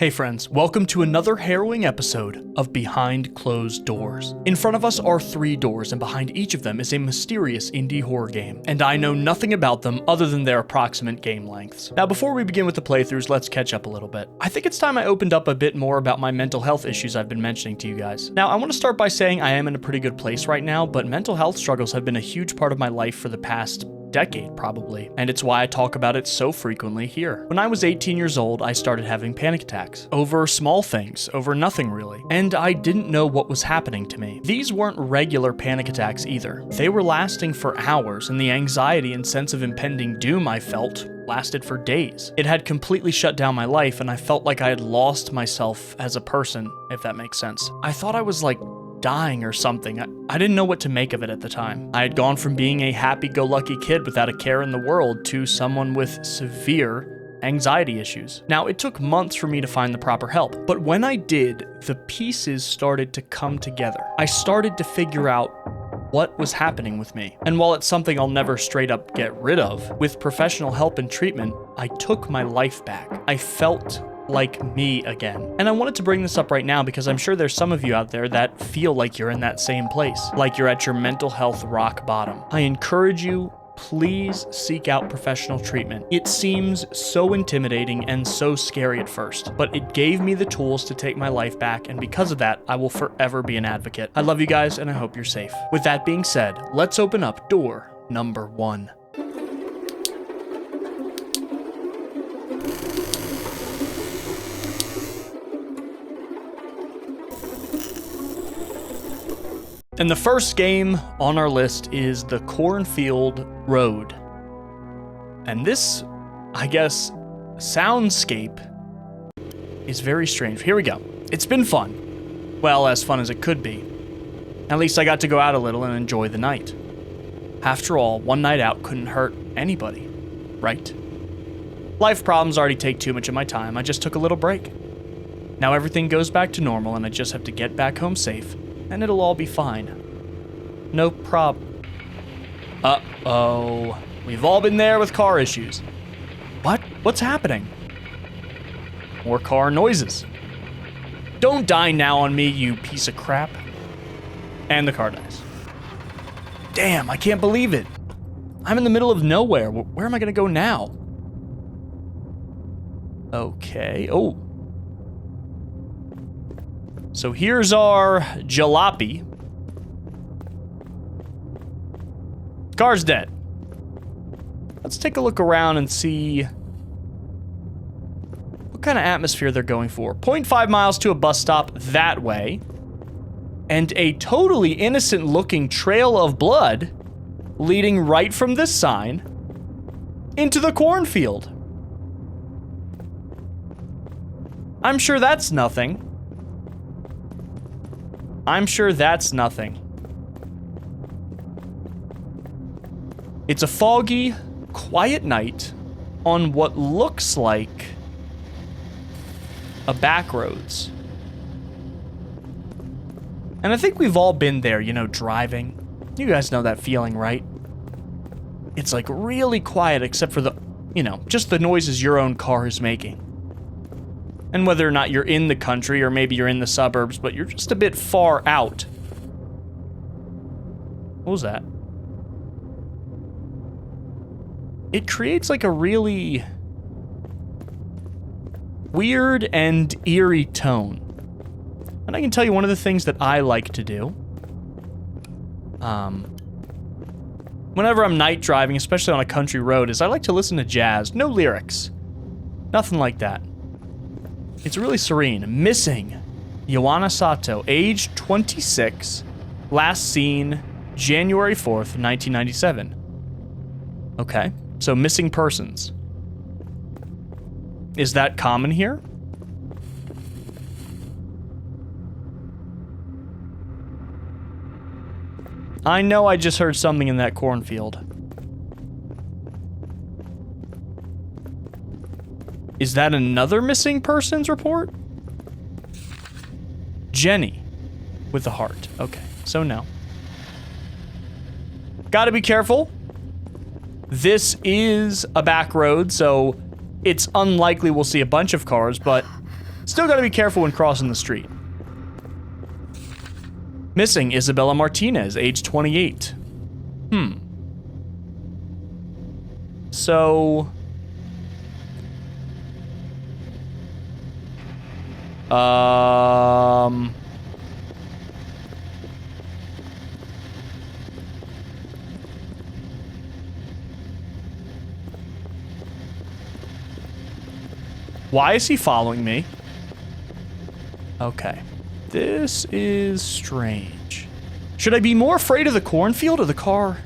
Hey friends, welcome to another harrowing episode of Behind Closed Doors. In front of us are 3 doors, and behind each of them is a mysterious indie horror game, and I know nothing about them other than their approximate game lengths. Now before we begin with the playthroughs, let's catch up a little bit. I think it's time I opened up a bit more about my mental health issues I've been mentioning to you guys. Now I want to start by saying I am in a pretty good place right now, but mental health struggles have been a huge part of my life for the past decade probably, and it's why I talk about it so frequently here. When I was 18 years old, I started having panic attacks over small things, over nothing really, and I didn't know what was happening to me. These weren't regular panic attacks either. They were lasting for hours, and the anxiety and sense of impending doom I felt lasted for days. It had completely shut down my life, and I felt like I had lost myself as a person, if that makes sense. I thought I was like dying or something. I didn't know what to make of it at the time. I had gone from being a happy-go-lucky kid without a care in the world to someone with severe anxiety issues. Now, it took months for me to find the proper help, but when I did, the pieces started to come together. I started to figure out what was happening with me. And while it's something I'll never straight up get rid of, with professional help and treatment, I took my life back. I felt like me again. And I wanted to bring this up right now because I'm sure there's some of you out there that feel like you're in that same place, like you're at your mental health rock bottom. I encourage you, please seek out professional treatment. It seems so intimidating and so scary at first, but it gave me the tools to take my life back, and because of that, I will forever be an advocate. I love you guys, and I hope you're safe. With that being said, let's open up door number 1. And the first game on our list is the Cornfield Road. And this, I guess, soundscape is very strange. Here we go. It's been fun. Well, as fun as it could be. At least I got to go out a little and enjoy the night. After all, one night out couldn't hurt anybody, right? Life problems already take too much of my time. I just took a little break. Now everything goes back to normal and I just have to get back home safe, and it'll all be fine. No problem. Uh-oh. We've all been there with car issues. What? What's happening? More car noises. Don't die now on me, you piece of crap. And the car dies. Damn, I can't believe it. I'm in the middle of nowhere. Where am I gonna go now? Okay. Oh. So here's our jalopy. Car's dead. Let's take a look around and see what kind of atmosphere they're going for. 0.5 miles to a bus stop that way. And a totally innocent looking trail of blood leading right from this sign into the cornfield. I'm sure that's nothing. I'm sure that's nothing. It's a foggy, quiet night on what looks like a back roads. And I think we've all been there, you know, driving. You guys know that feeling, right? It's like really quiet except for the, you know, just the noises your own car is making. And whether or not you're in the country or maybe you're in the suburbs, but you're just a bit far out. What was that? It creates like a really weird and eerie tone. And I can tell you one of the things that I like to do. Whenever I'm night driving, especially on a country road, is I like to listen to jazz. No lyrics. Nothing like that. It's really serene. Missing Ioana Sato, age 26, last seen January 4th, 1997. Okay, so missing persons. Is that common here? I know I just heard something in that cornfield. Is that another missing persons report? Jenny with the heart. Okay, so no. Gotta be careful. This is a back road, so it's unlikely we'll see a bunch of cars, but Still gotta be careful when crossing the street. Missing Isabella Martinez, age 28. So... Why is he following me? Okay. This is strange. Should I be more afraid of the cornfield or the car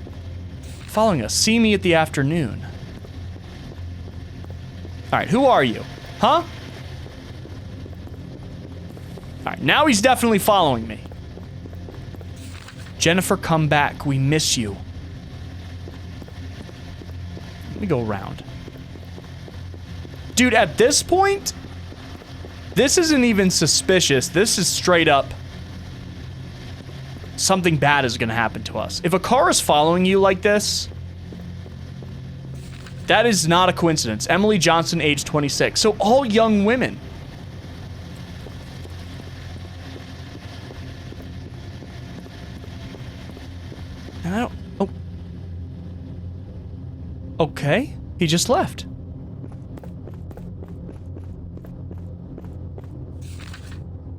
following us? See me at the afternoon. Alright, who are you? Huh? Alright, now he's definitely following me. Jennifer, come back. We miss you. Let me go around. Dude, at this point, this isn't even suspicious. This is straight up something bad is going to happen to us. If a car is following you like this, that is not a coincidence. Emily Johnson, age 26. So all young women. And I don't... Oh. Okay. He just left.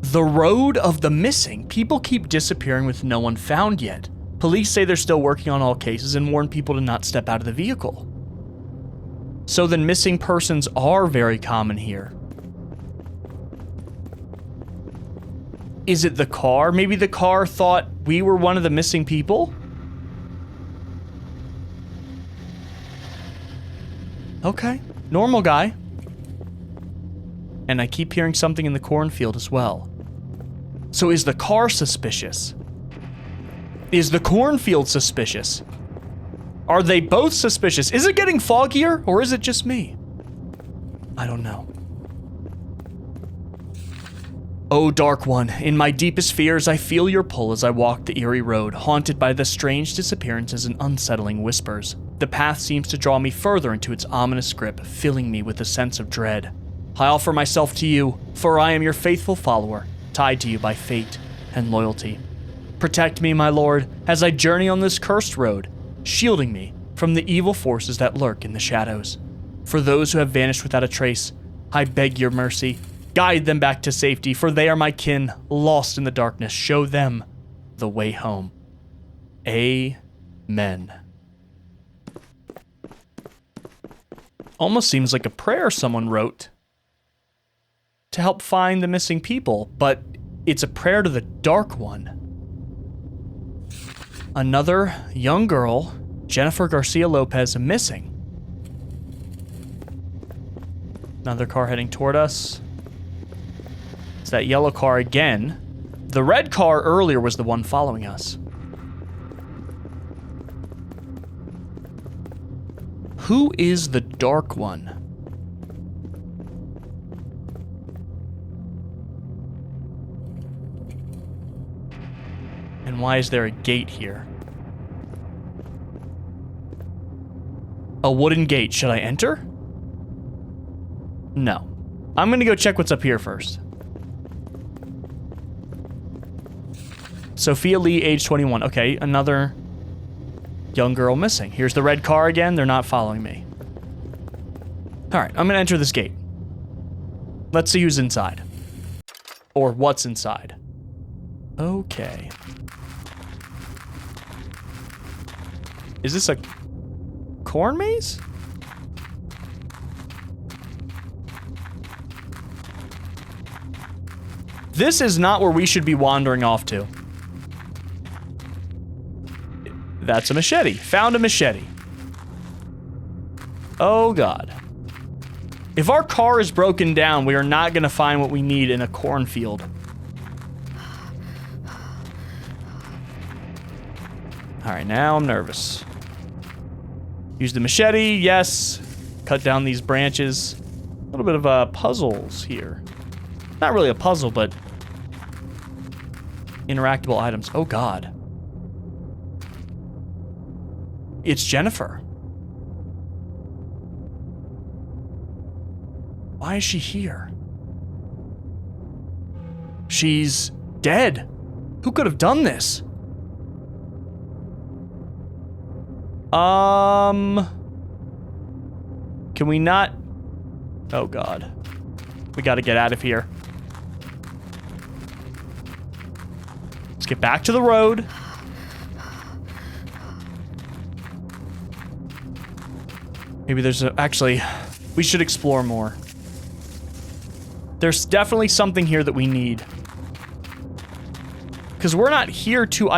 The road of the missing. People keep disappearing with no one found yet. Police say they're still working on all cases and warn people to not step out of the vehicle. So then missing persons are very common here. Is it the car? Maybe the car thought we were one of the missing people? Okay, normal guy. And I keep hearing something in the cornfield as well. So is the car suspicious? Is the cornfield suspicious? Are they both suspicious? Is it getting foggier or is it just me? I don't know. Oh, Dark One, in my deepest fears, I feel your pull as I walk the eerie road, haunted by the strange disappearances and unsettling whispers. The path seems to draw me further into its ominous grip, filling me with a sense of dread. I offer myself to you, for I am your faithful follower, tied to you by fate and loyalty. Protect me, my lord, as I journey on this cursed road, shielding me from the evil forces that lurk in the shadows. For those who have vanished without a trace, I beg your mercy. Guide them back to safety, for they are my kin, lost in the darkness. Show them the way home. Amen. Almost seems like a prayer someone wrote to help find the missing people, but it's a prayer to the Dark One. Another young girl, Jennifer Garcia Lopez, missing. Another car heading toward us. It's that yellow car again. The red car earlier was the one following us. Who is the Dark One? And why is there a gate here? A wooden gate. Should I enter? No. I'm gonna go check what's up here first. Sophia Lee, age 21. Okay, another young girl missing. Here's the red car again. They're not following me. Alright, I'm gonna enter this gate. Let's see who's inside. Or what's inside. Okay. Is this a corn maze? This is not where we should be wandering off to. That's a machete. Found a machete. Oh God. If our car is broken down, we are not gonna find what we need in a cornfield. Alright, now I'm nervous. Use the machete, yes. Cut down these branches. A little bit of puzzles here. Not really a puzzle, but interactable items. Oh God. It's Jennifer. Why is she here? She's dead. Who could have done this? Can we not? Oh God. We gotta get out of here. Let's get back to the road. Maybe there's actually, we should explore more. There's definitely something here that we need. Because we're not here to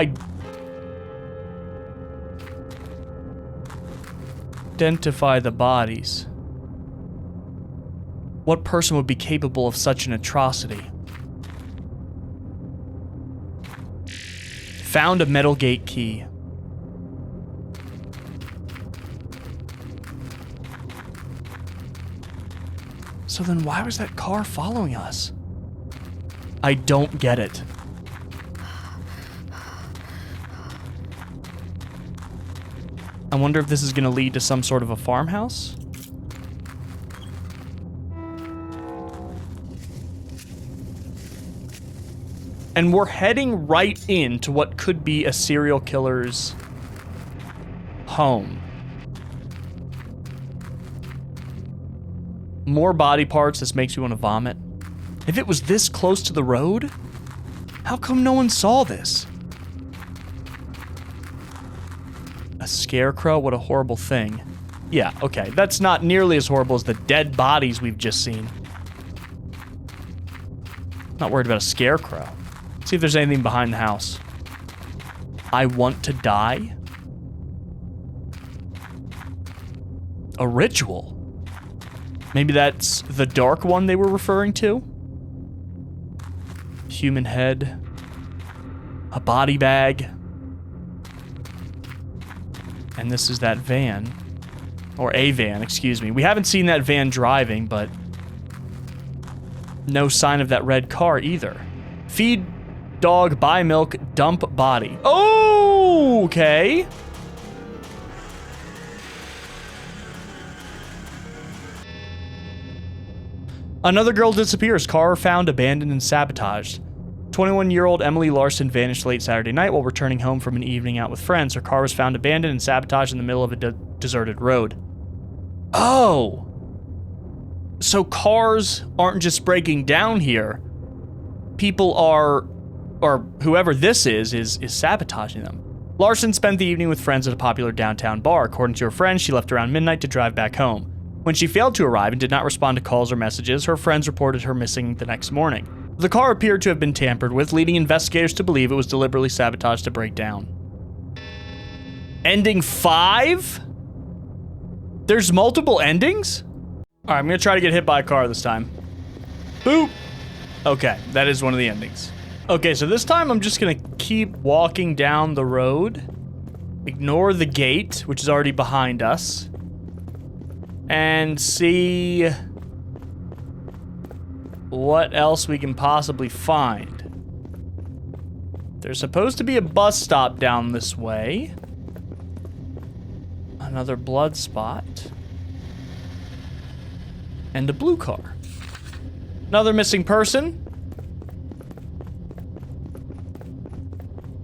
identify the bodies. What person would be capable of such an atrocity? Found a metal gate key. So then why was that car following us? I don't get it. I wonder if this is going to lead to some sort of a farmhouse? And we're heading right into what could be a serial killer's home. More body parts. This makes me want to vomit. If it was this close to the road, how come no one saw this? A scarecrow? What a horrible thing. Yeah, okay. That's not nearly as horrible as the dead bodies we've just seen. Not worried about a scarecrow. See if there's anything behind the house. I want to die? A ritual? Maybe that's the dark one they were referring to? Human head. A body bag. And this is that van. Or a van, excuse me. We haven't seen that van driving, but no sign of that red car either. Feed dog, buy milk, dump body. Oh, okay. Another girl disappears. Car found abandoned and sabotaged. 21-year-old Emily Larson vanished late Saturday night while returning home from an evening out with friends. Her car was found abandoned and sabotaged in the middle of a deserted road. Oh. So cars aren't just breaking down here. People are, or whoever this is sabotaging them. Larson spent the evening with friends at a popular downtown bar. According to her friends, she left around midnight to drive back home. When she failed to arrive and did not respond to calls or messages, her friends reported her missing the next morning. The car appeared to have been tampered with, leading investigators to believe it was deliberately sabotaged to break down. Ending 5? There's multiple endings? Alright, I'm gonna try to get hit by a car this time. Boop! Okay, that is one of the endings. Okay, so this time I'm just gonna keep walking down the road. Ignore the gate, which is already behind us. And see what else we can possibly find. There's supposed to be a bus stop down this way. Another blood spot. And a blue car. Another missing person.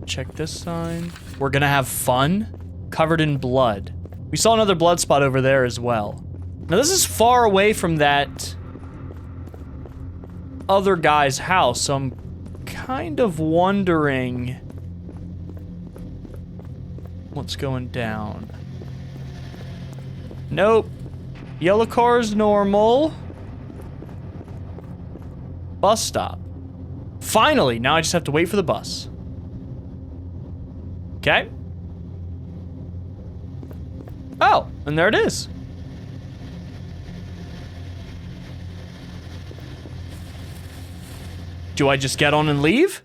Check this sign. We're gonna have fun. Covered in blood. We saw another blood spot over there as well. Now this is far away from that other guy's house, so I'm kind of wondering what's going down. Nope. Yellow car's normal. Bus stop. Finally, now I just have to wait for the bus. Okay. Oh, and there it is. Do I just get on and leave?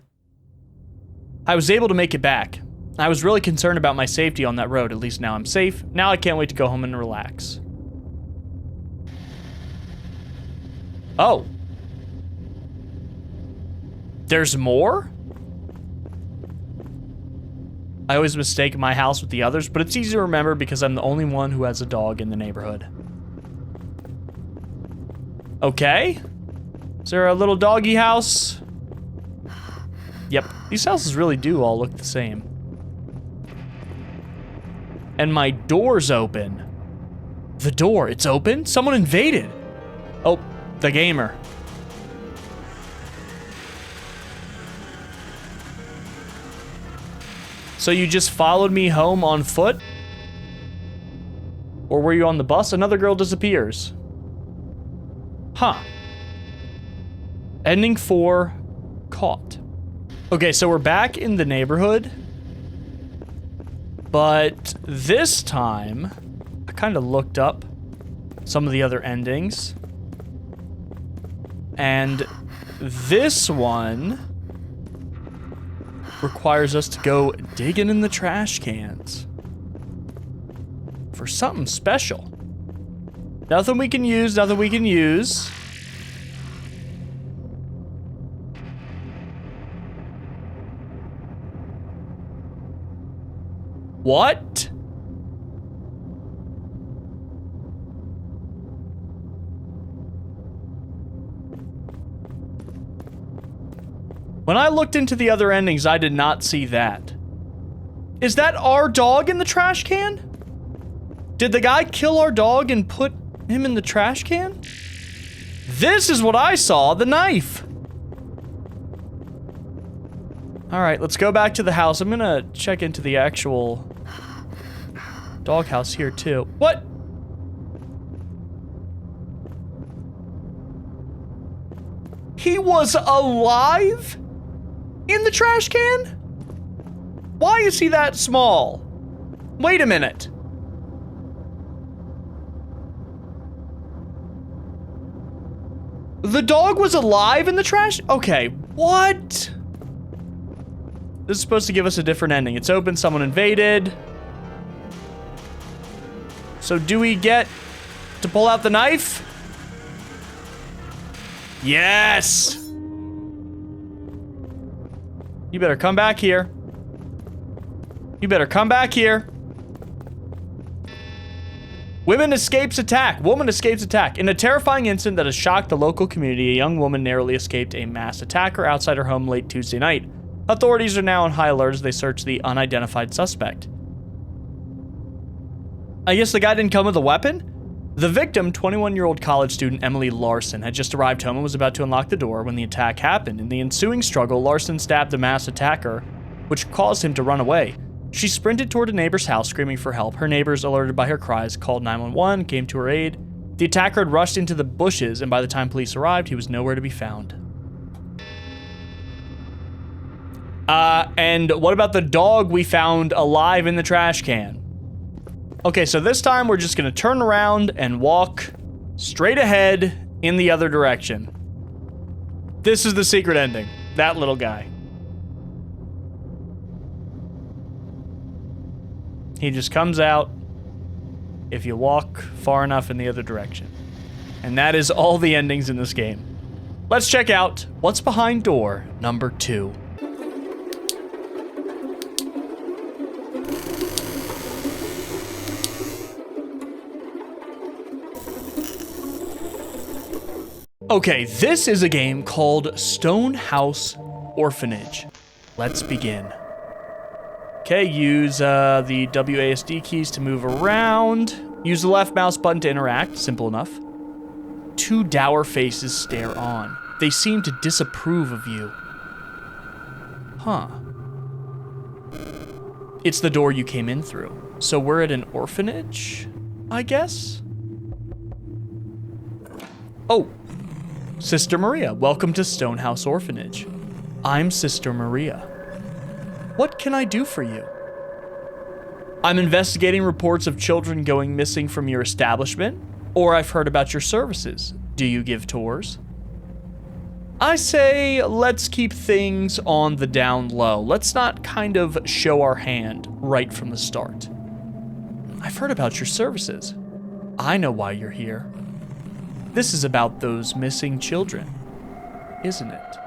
I was able to make it back. I was really concerned about my safety on that road. At least now I'm safe. Now I can't wait to go home and relax. Oh. There's more? I always mistake my house with the others, but it's easy to remember because I'm the only one who has a dog in the neighborhood. Okay. Is there a little doggy house? Yep, these houses really do all look the same. And my door's open. The door, it's open? Someone invaded. Oh, the gamer. So you just followed me home on foot? Or were you on the bus? Another girl disappears. Huh. Ending 4, caught. Okay, so we're back in the neighborhood. But this time, I kind of looked up some of the other endings. And this one requires us to go digging in the trash cans for something special. Nothing we can use, nothing we can use. What? When I looked into the other endings, I did not see that. Is that our dog in the trash can? Did the guy kill our dog and put him in the trash can? This is what I saw, the knife. All right, let's go back to the house. I'm gonna check into the actual doghouse here too. What? He was alive? In the trash can? Why is he that small? Wait a minute. The dog was alive in the trash? Okay, what? This is supposed to give us a different ending. It's open, someone invaded. So do we get to pull out the knife? Yes! You better come back here. You better come back here. Woman escapes attack. Woman escapes attack. In a terrifying incident that has shocked the local community, a young woman narrowly escaped a masked attacker outside her home late Tuesday night. Authorities are now on high alert as they search the unidentified suspect. I guess the guy didn't come with a weapon? The victim, 21-year-old college student Emily Larson, had just arrived home and was about to unlock the door when the attack happened. In the ensuing struggle, Larson stabbed the masked attacker, which caused him to run away. She sprinted toward a neighbor's house, screaming for help. Her neighbors, alerted by her cries, called 911, came to her aid. The attacker had rushed into the bushes, and by the time police arrived, he was nowhere to be found. And what about the dog we found alive in the trash can? Okay, so this time we're just gonna turn around and walk straight ahead in the other direction. This is the secret ending. That little guy. He just comes out if you walk far enough in the other direction. And that is all the endings in this game. Let's check out what's behind door number 2. Okay, this is a game called Stonehouse Orphanage. Let's begin. Okay, use the WASD keys to move around. Use the left mouse button to interact. Simple enough. 2 dour faces stare on. They seem to disapprove of you. Huh. It's the door you came in through. So we're at an orphanage, I guess? Oh. Sister Maria, welcome to Stonehouse Orphanage. I'm Sister Maria. What can I do for you? I'm investigating reports of children going missing from your establishment, or I've heard about your services. Do you give tours? I say, let's keep things on the down low. Let's not kind of show our hand right from the start. I've heard about your services. I know why you're here. This is about those missing children, isn't it?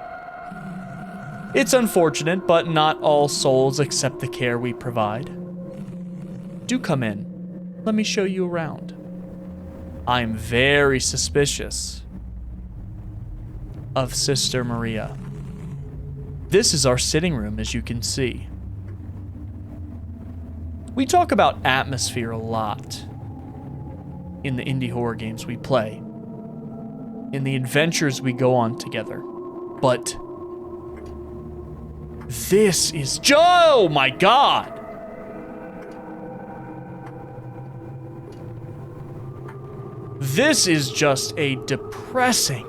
It's unfortunate, but not all souls accept the care we provide. Do come in. Let me show you around. I'm very suspicious of Sister Maria. This is our sitting room, as you can see. We talk about atmosphere a lot in the indie horror games we play, in the adventures we go on together. But this is oh my god! This is just a depressing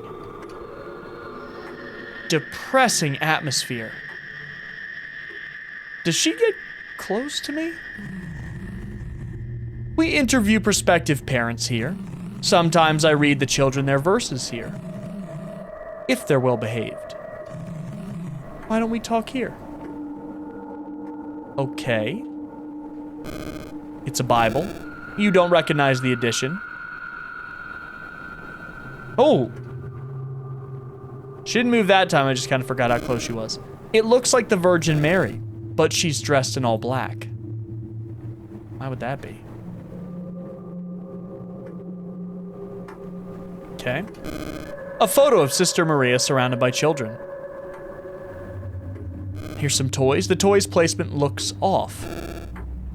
atmosphere. Does she get close to me? We interview prospective parents here. Sometimes I read the children their verses here, if they're well behaved. Why don't we talk here? Okay. It's a Bible. You don't recognize the edition. Oh! She didn't move that time, I just kind of forgot how close she was. It looks like the Virgin Mary, but she's dressed in all black. Why would that be? Okay. A photo of Sister Maria surrounded by children. Here's some toys. The toys' placement looks off,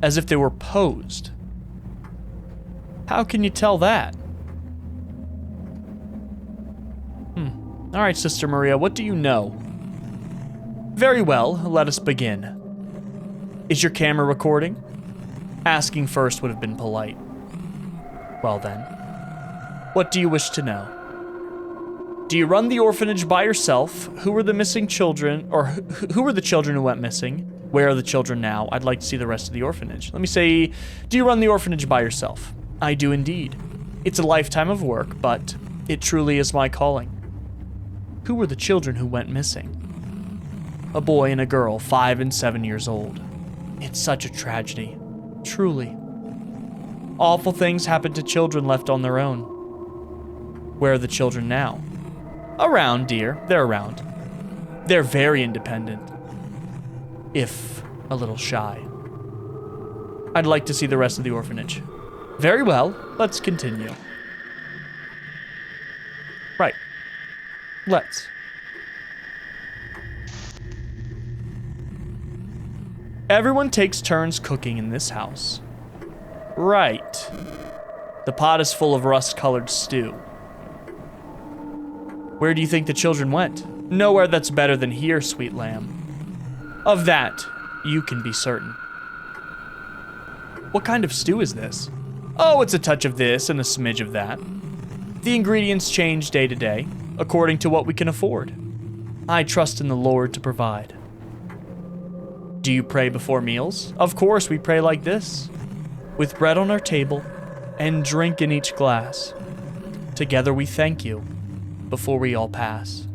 as if they were posed. How can you tell that? All right, Sister Maria, what do you know? Very well, let us begin. Is your camera recording? Asking first would have been polite. Well then, what do you wish to know? Do you run the orphanage by yourself? Who were the missing children, or who were the children who went missing? Where are the children now? I'd like to see the rest of the orphanage. Let me say, do you run the orphanage by yourself? I do indeed. It's a lifetime of work, but it truly is my calling. Who were the children who went missing? A boy and a girl, 5 and 7 years old. It's such a tragedy, truly. Awful things happen to children left on their own. Where are the children now? Around, dear, they're around. They're very independent, if a little shy. I'd like to see the rest of the orphanage. Very well, let's continue. Right. Let's. Everyone takes turns cooking in this house. Right. The pot is full of rust-colored stew. Where do you think the children went? Nowhere that's better than here, sweet lamb. Of that, you can be certain. What kind of stew is this? Oh, it's a touch of this and a smidge of that. The ingredients change day to day, according to what we can afford. I trust in the Lord to provide. Do you pray before meals? Of course, we pray like this, with bread on our table and drink in each glass. Together we thank you before we all pass.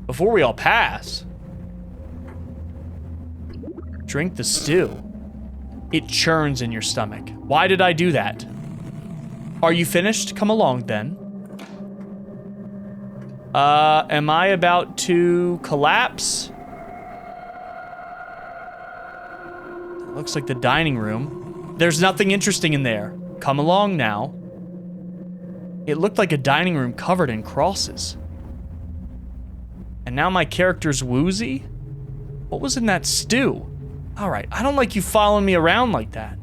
Before we all pass? Drink the stew. It churns in your stomach. Why did I do that? Are you finished? Come along then. Am I about to collapse? Looks like the dining room. There's nothing interesting in there. Come along now. It looked like a dining room covered in crosses. And now my character's woozy? What was in that stew? Alright, I don't like you following me around like that.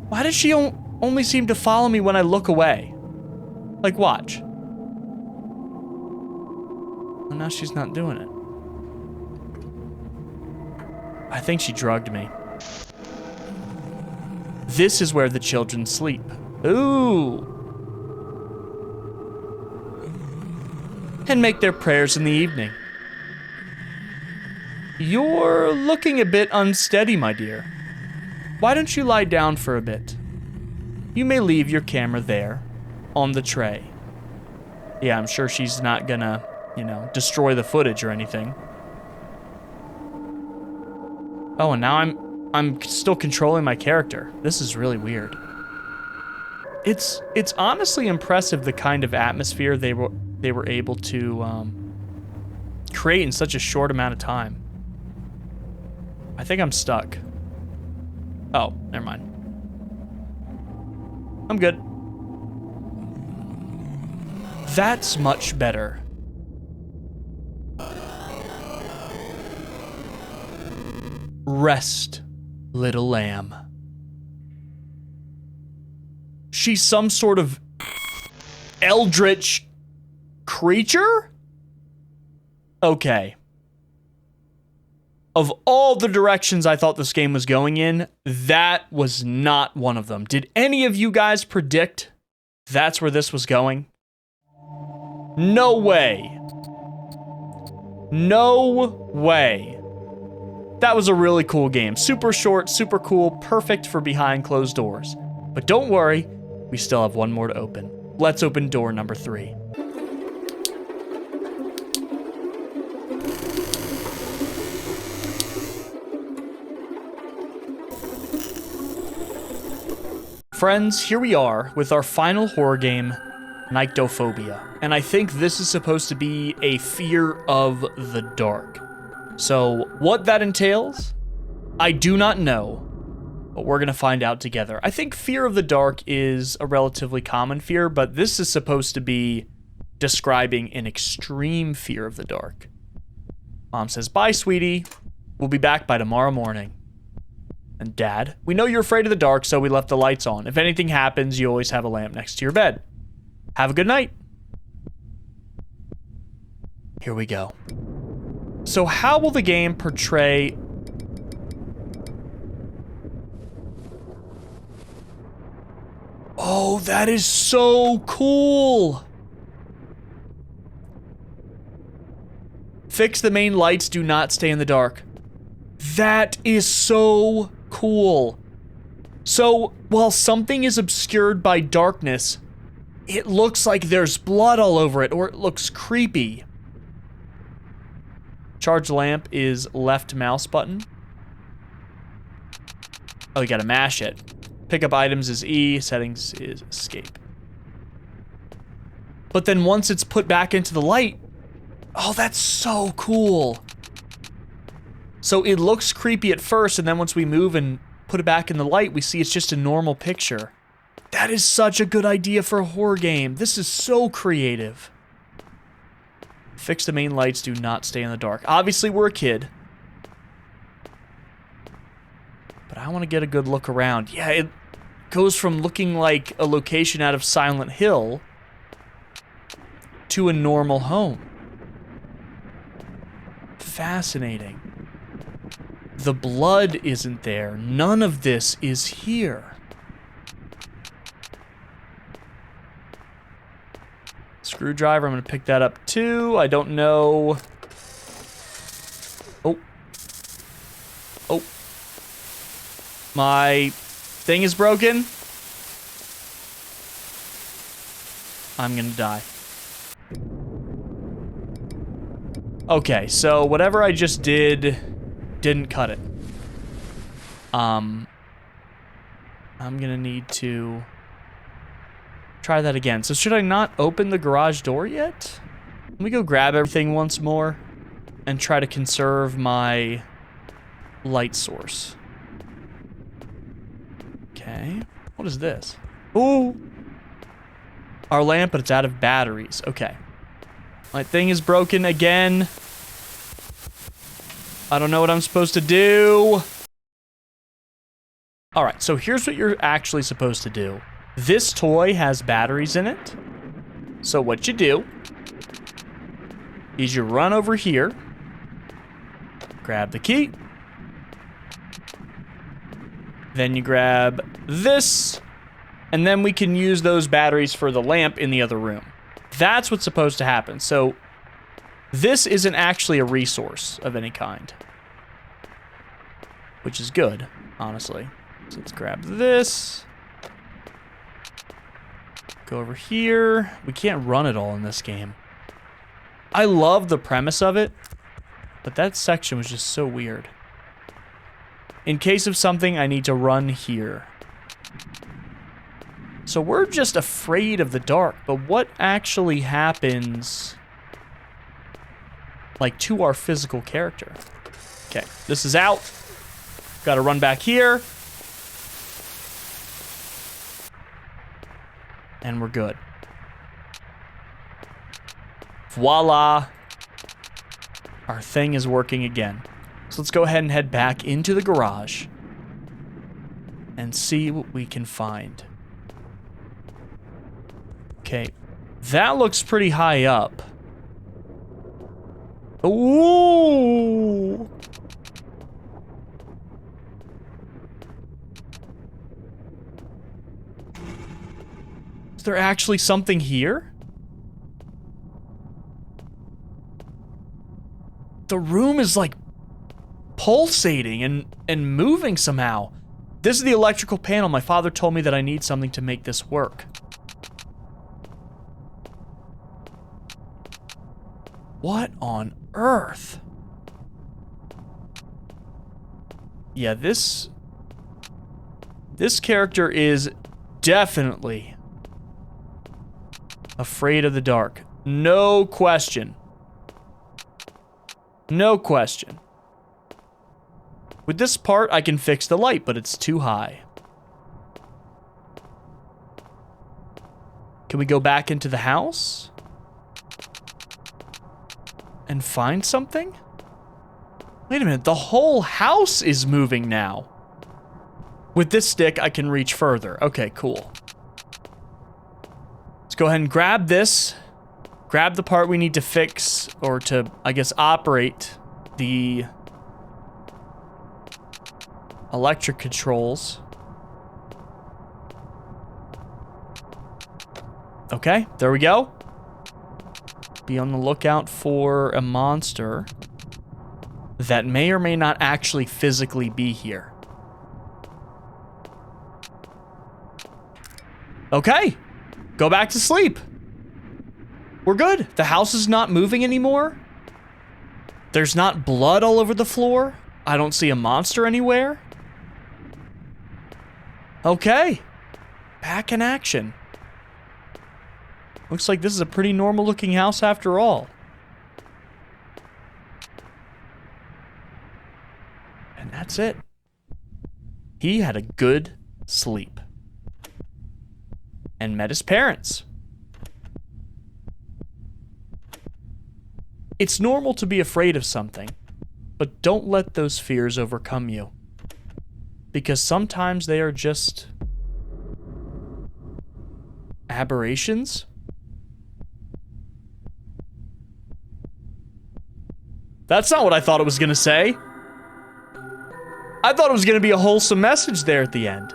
Why does she only seem to follow me when I look away? Like, watch. Well, now she's not doing it. I think she drugged me. This is where the children sleep. Ooh. And make their prayers in the evening. You're looking a bit unsteady, my dear. Why don't you lie down for a bit? You may leave your camera there, on the tray. Yeah, I'm sure she's not gonna, destroy the footage or anything. Oh, and now I'm still controlling my character. This is really weird. It's honestly impressive the kind of atmosphere they were able to create in such a short amount of time. I think I'm stuck. Oh, never mind. I'm good. That's much better. Rest, little lamb. She's some sort of eldritch creature? Okay. Of all the directions I thought this game was going in, that was not one of them. Did any of you guys predict that's where this was going? No way. No way. That was a really cool game. Super short, super cool, perfect for behind closed doors. But don't worry, we still have one more to open. Let's open door number 3. Friends, here we are with our final horror game, Neophobia. And I think this is supposed to be a fear of the dark. So what that entails, I do not know, but we're gonna find out together. I think fear of the dark is a relatively common fear, but this is supposed to be describing an extreme fear of the dark. Mom says, bye, sweetie. We'll be back by tomorrow morning. And Dad, we know you're afraid of the dark, so we left the lights on. If anything happens, you always have a lamp next to your bed. Have a good night. Here we go. So how will the game portray... Oh, that is so cool! Fix the main lights, do not stay in the dark. That is so cool. So, while something is obscured by darkness, it looks like there's blood all over it, or it looks creepy. Charge lamp is left mouse button. Oh, you gotta mash it. Pick up items is E, settings is escape. But then once it's put back into the light, oh, that's so cool. So it looks creepy at first, and then once we move and put it back in the light, we see it's just a normal picture. That is such a good idea for a horror game. This is so creative. Fix the main lights, do not stay in the dark. Obviously, we're a kid. But I want to get a good look around. Yeah, it goes from looking like a location out of Silent Hill to a normal home. Fascinating. The blood isn't there. None of this is here. Screwdriver, I'm gonna pick that up too. I don't know. Oh. Oh. My thing is broken. I'm gonna die. Okay, so whatever I just did didn't cut it. I'm gonna need to try that again. So should I not open the garage door yet? Let me go grab everything once more and try to conserve my light source. Okay, what is this? Ooh, our lamp, but it's out of batteries. Okay, my thing is broken again. I don't know what I'm supposed to do. All right, so here's what you're actually supposed to do. This toy has batteries in it. So what you do is you run over here, grab the key, then you grab this, and then we can use those batteries for the lamp in the other room. That's what's supposed to happen. So this isn't actually a resource of any kind, which is good, honestly. So let's grab this. Go over here. We can't run it all in this game. I love the premise of it, but that section was just so weird. In case of something, I need to run here. So we're just afraid of the dark, but what actually happens, like, to our physical character? Okay, this is out. Gotta run back here. And we're good. Voila. Our thing is working again. So let's go ahead and head back into the garage and see what we can find. Okay, that looks pretty high up. Ooh! Is there actually something here? The room is like pulsating and moving somehow. This is the electrical panel. My father told me that I need something to make this work. What on earth? Yeah, this character is definitely afraid of the dark. No question. No question. With this part, I can fix the light, but it's too high. Can we go back into the house? And find something? Wait a minute, the whole house is moving now. With this stick, I can reach further. Okay, cool. Let's go ahead and grab this. Grab the part we need to fix, or to, I guess, operate the electric controls. Okay, there we go. Be on the lookout for a monster that may or may not actually physically be here. Okay, go back to sleep. We're good. The house is not moving anymore. There's not blood all over the floor. I don't see a monster anywhere. Okay, back in action. Looks like this is a pretty normal looking house after all. And that's it. He had a good sleep. And met his parents. It's normal to be afraid of something, but don't let those fears overcome you. Because sometimes they are just aberrations. That's not what I thought it was gonna say. I thought it was gonna be a wholesome message there at the end.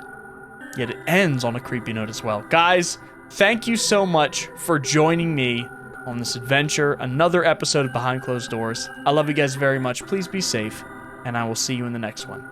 Yet it ends on a creepy note as well. Guys, thank you so much for joining me on this adventure. Another episode of Behind Closed Doors. I love you guys very much. Please be safe, and I will see you in the next one.